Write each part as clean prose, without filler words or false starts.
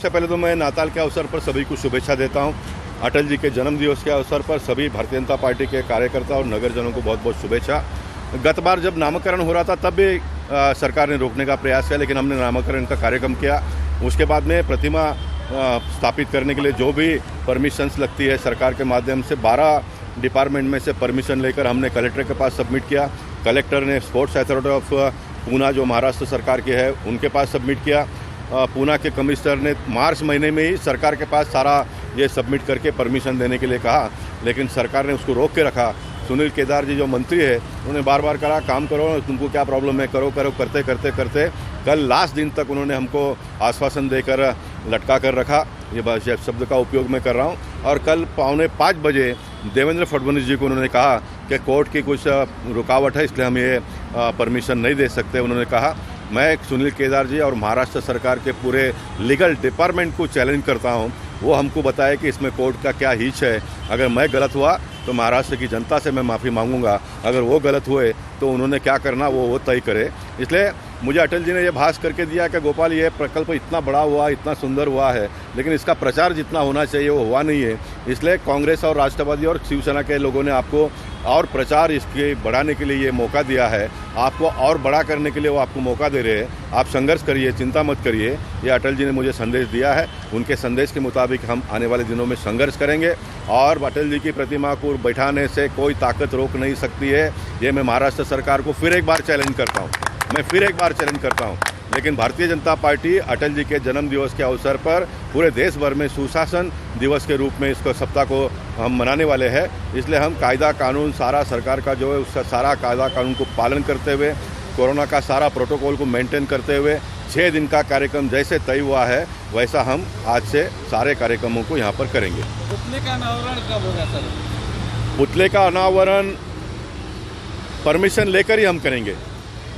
सबसे पहले तो मैं नाताल के अवसर पर सभी को शुभेच्छा देता हूं। अटल जी के जन्म दिवस के अवसर पर सभी भारतीय जनता पार्टी के कार्यकर्ता और नगरजनों को बहुत बहुत शुभेच्छा। गत बार जब नामकरण हो रहा था तब भी सरकार ने रोकने का प्रयास किया, लेकिन हमने नामकरण का कार्यक्रम किया। उसके बाद में प्रतिमा स्थापित करने के लिए जो भी परमिशंस लगती है सरकार के माध्यम से 12 डिपार्टमेंट में से परमिशन लेकर हमने कलेक्टर के पास सबमिट किया। कलेक्टर ने स्पोर्ट्स अथॉरिटी ऑफ पूना जो महाराष्ट्र सरकार के है उनके पास सबमिट किया। पूना के कमिश्नर ने मार्च महीने में ही सरकार के पास सारा ये सबमिट करके परमिशन देने के लिए कहा, लेकिन सरकार ने उसको रोक के रखा। सुनील केदार जी जो मंत्री है उन्होंने बार बार कहा काम करो, तुमको क्या प्रॉब्लम है, करो करो करते करते करते कल लास्ट दिन तक उन्होंने हमको आश्वासन देकर लटका कर रखा। ये शब्द का उपयोग मैं कर रहा हूँ। और कल 4:45 बजे देवेंद्र फडणवीस जी को उन्होंने कहा कि कोर्ट की कुछ रुकावट है, इसलिए हम ये परमिशन नहीं दे सकते। उन्होंने कहा मैं सुनील केदार जी और महाराष्ट्र सरकार के पूरे लीगल डिपार्टमेंट को चैलेंज करता हूं, वो हमको बताए कि इसमें कोर्ट का क्या हिच है। अगर मैं गलत हुआ तो महाराष्ट्र की जनता से मैं माफ़ी मांगूंगा, अगर वो गलत हुए तो उन्होंने क्या करना वो तय करे। इसलिए मुझे अटल जी ने ये भाष करके दिया कि गोपाल ये प्रकल्प इतना बड़ा हुआ, इतना सुंदर हुआ है, लेकिन इसका प्रचार जितना होना चाहिए वो हुआ नहीं है। इसलिए कांग्रेस और राष्ट्रवादी और शिवसेना के लोगों ने आपको और प्रचार इसके बढ़ाने के लिए ये मौका दिया है, आपको और बड़ा करने के लिए वो आपको मौका दे रहे हैं। आप संघर्ष करिए, चिंता मत करिए। ये अटल जी ने मुझे संदेश दिया है, उनके संदेश के मुताबिक हम आने वाले दिनों में संघर्ष करेंगे और अटल जी की प्रतिमा को बैठाने से कोई ताकत रोक नहीं सकती है। ये मैं महाराष्ट्र सरकार को फिर एक बार चैलेंज करता हूँ, लेकिन भारतीय जनता पार्टी अटल जी के जन्म दिवस के अवसर पर पूरे देश भर में सुशासन दिवस के रूप में इसको सप्ताह को हम मनाने वाले हैं। इसलिए हम कायदा कानून सारा सरकार का जो है उसका सारा कायदा कानून को पालन करते हुए, कोरोना का सारा प्रोटोकॉल को मेंटेन करते हुए 6 दिन का कार्यक्रम जैसे तय हुआ है वैसा हम आज से सारे कार्यक्रमों को यहाँ पर करेंगे। पुतले का अनावरण कब होगा सर? पुतले का अनावरण परमिशन लेकर ही हम करेंगे।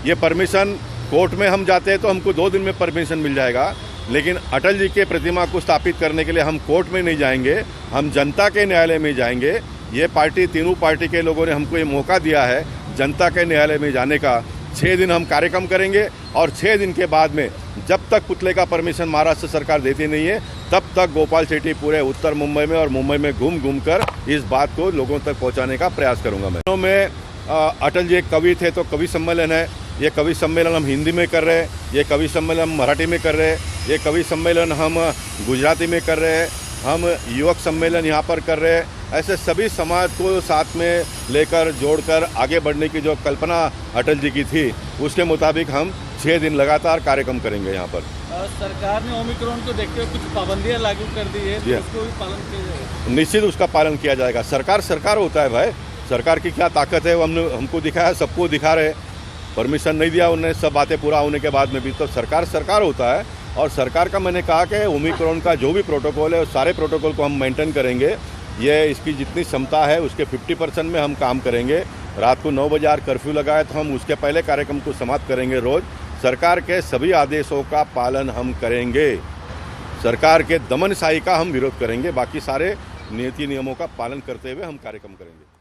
ये परमिशन कोर्ट में हम जाते हैं तो हमको 2 दिन में परमिशन मिल जाएगा, लेकिन अटल जी के प्रतिमा को स्थापित करने के लिए हम कोर्ट में नहीं जाएंगे, हम जनता के न्यायालय में जाएंगे। ये पार्टी, तीनों पार्टी के लोगों ने हमको ये मौका दिया है जनता के न्यायालय में जाने का। 6 दिन हम कार्यक्रम करेंगे और 6 दिन के बाद में जब तक पुतले का परमिशन महाराष्ट्र सरकार देती नहीं है तब तक गोपाल शेट्टी पूरे उत्तर मुंबई में और मुंबई में घूम कर इस बात को लोगों तक पहुँचाने का प्रयास करूँगा। मैं अटल जी एक कवि थे तो कवि सम्मेलन है, ये कवि सम्मेलन हम हिंदी में कर रहे हैं, ये कवि सम्मेलन हम मराठी में कर रहे हैं, ये कवि सम्मेलन हम गुजराती में कर रहे हैं, हम युवक सम्मेलन यहाँ पर कर रहे हैं। ऐसे सभी समाज को साथ में लेकर जोड़कर आगे बढ़ने की जो कल्पना अटल जी की थी उसके मुताबिक हम 6 दिन लगातार कार्यक्रम करेंगे यहाँ पर। सरकार ने ओमिक्रॉन को देखते हुए कुछ पाबंदियाँ लागू कर दी है, तो उसको भी पालन किया जाएगा? निश्चित उसका पालन किया जाएगा। सरकार होता है भाई, सरकार की क्या ताकत है वो हमको दिखाया, सबको दिखा रहे। परमिशन नहीं दिया उन्होंने, सब बातें पूरा होने के बाद में भी तो सरकार होता है। और सरकार का मैंने कहा कि ओमिक्रॉन का जो भी प्रोटोकॉल है उस सारे प्रोटोकॉल को हम मेंटेन करेंगे। ये इसकी जितनी क्षमता है उसके 50% में हम काम करेंगे। रात को 9 बजे कर्फ्यू लगाए तो हम उसके पहले कार्यक्रम को समाप्त करेंगे। रोज सरकार के सभी आदेशों का पालन हम करेंगे, सरकार के दमनशाही का हम विरोध करेंगे। बाकी सारे नीति नियमों का पालन करते हुए हम कार्यक्रम करेंगे।